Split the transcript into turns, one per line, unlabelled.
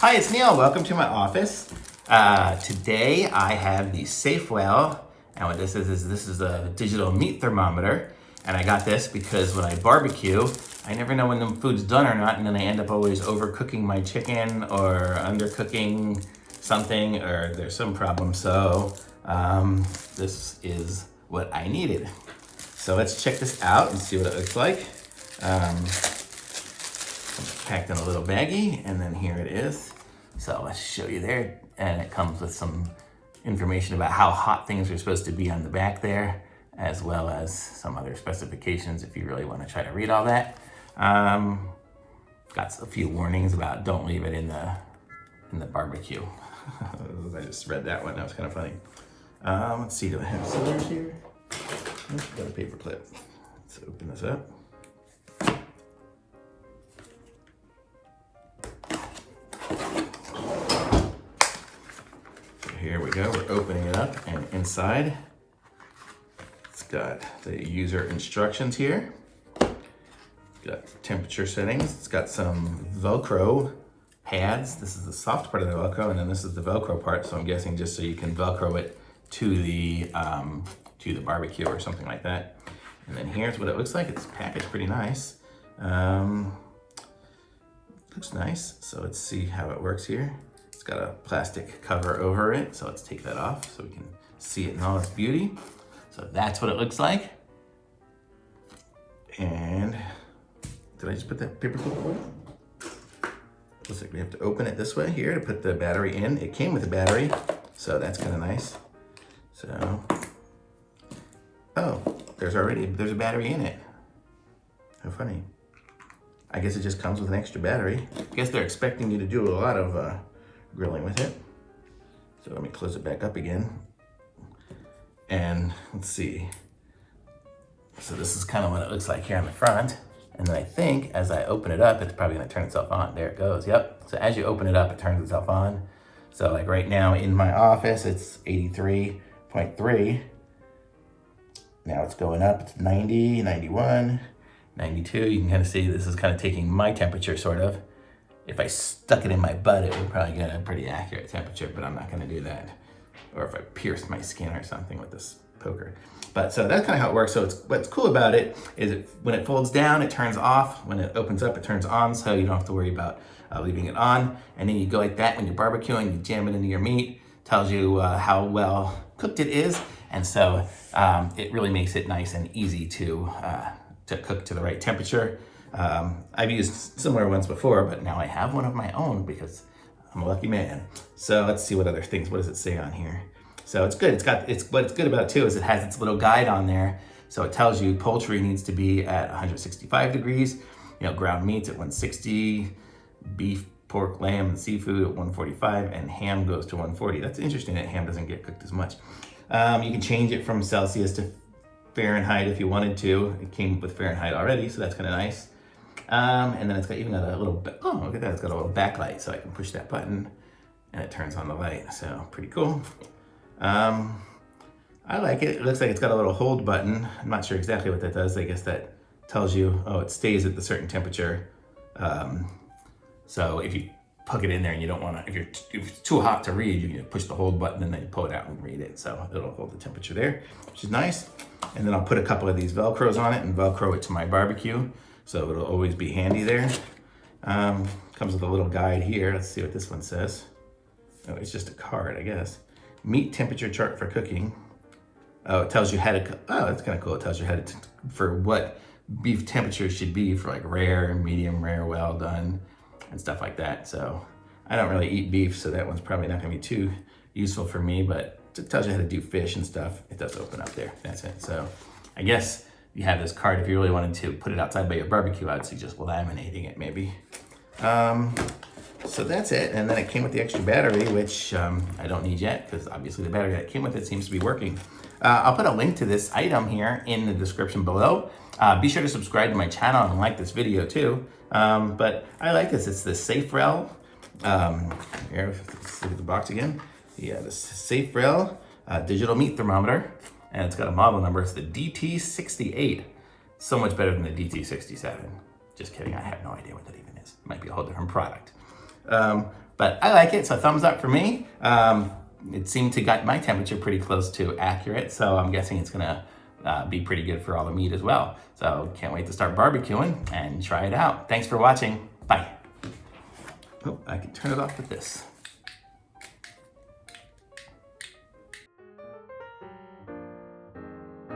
Hi, it's Neil. Welcome to my office. Today I have the Safewell, and what this is a digital meat thermometer. And I got this because when I barbecue, I never know when the food's done or not, and then I end up always overcooking my chicken or undercooking something, or there's some problem. So this is what I needed. So let's check this out and see what it looks like. Packed in a little baggie, and then here it is. So let's show you there, and it comes with some information about how hot things are supposed to be on the back there, as well as some other specifications if you really want to try to read all that. Got a few warnings about don't leave it in the barbecue. I just read that one. That was kind of funny. Let's see, do I have scissors here? Got a paper clip. Let's open this up. Here we go, we're opening it up, and inside it's got the user instructions here. It's got temperature settings. It's got some Velcro pads. This is the soft part of the Velcro, and then this is the Velcro part. So I'm guessing just so you can Velcro it to the barbecue or something like that. And then here's what it looks like. It's packaged pretty nice. Looks nice. So let's see how it works here. It's got a plastic cover over it, so let's take that off so we can see it in all its beauty. So that's what it looks like. And did I just put that paper clip away? Looks like we have to open it this way here to put the battery in. It came with a battery, so that's kind of nice. So, oh, there's a battery in it. How funny. I guess it just comes with an extra battery. I guess they're expecting you to do a lot of grilling with it. So let me close it back up again. And let's see. So this is kind of what it looks like here on the front. And then I think as I open it up, it's probably gonna turn itself on. There it goes, yep. So as you open it up, it turns itself on. So like right now in my office, it's 83.3. Now it's going up, it's 90, 91, 92. You can kind of see this is kind of taking my temperature sort of. If I stuck it in my butt, it would probably get a pretty accurate temperature, but I'm not gonna do that. Or if I pierced my skin or something with this poker. But so that's kind of how it works. So what's cool about it is when it folds down, it turns off. When it opens up, it turns on, so you don't have to worry about leaving it on. And then you go like that when you're barbecuing, you jam it into your meat, tells you how well cooked it is. And so it really makes it nice and easy to cook to the right temperature. I've used similar ones before, but now I have one of my own because I'm a lucky man. So let's see what other things, what does it say on here? So it's good. What's good about it too is it has its little guide on there. So it tells you poultry needs to be at 165 degrees, ground meats at 160, beef, pork, lamb, and seafood at 145, and ham goes to 140. That's interesting that ham doesn't get cooked as much. You can change it from Celsius to Fahrenheit if you wanted to. It came with Fahrenheit already, so that's kind of nice. And then it's even got a little, oh, look at that, it's got a little backlight, so I can push that button and it turns on the light, so pretty cool. I like it. It looks like it's got a little hold button. I'm not sure exactly what that does. I guess that tells you, oh, it stays at the certain temperature. So if you plug it in there and you don't want to, if it's too hot to read, you can push the hold button and then you pull it out and read it. So it'll hold the temperature there, which is nice. And then I'll put a couple of these Velcros on it and Velcro it to my barbecue. So it'll always be handy there. Comes with a little guide here. Let's see what this one says. Oh, it's just a card, I guess. Meat temperature chart for cooking. Oh, it tells you how to, oh, that's kind of cool. It tells you how to, for what beef temperature should be for like rare, medium rare, well done, and stuff like that. So I don't really eat beef, so that one's probably not gonna be too useful for me, but it tells you how to do fish and stuff. It does open up there, that's it. So I guess you have this card if you really wanted to put it outside by your barbecue. I'd suggest laminating it maybe. So that's it. And then it came with the extra battery, which I don't need yet because obviously the battery that came with it seems to be working. I'll put a link to this item here in the description below. Be sure to subscribe to my channel and like this video too. But I like this. It's the Saferell. Here, let's look at the box again. Yeah, the Saferell digital meat thermometer. And it's got a model number. It's the DT68. So much better than the DT67. Just kidding. I have no idea what that even is. It might be a whole different product. But I like it, so thumbs up for me. It seemed to get my temperature pretty close to accurate, so I'm guessing it's gonna be pretty good for all the meat as well. So can't wait to start barbecuing and try it out. Thanks for watching. Bye. Oh, I can turn it off with this.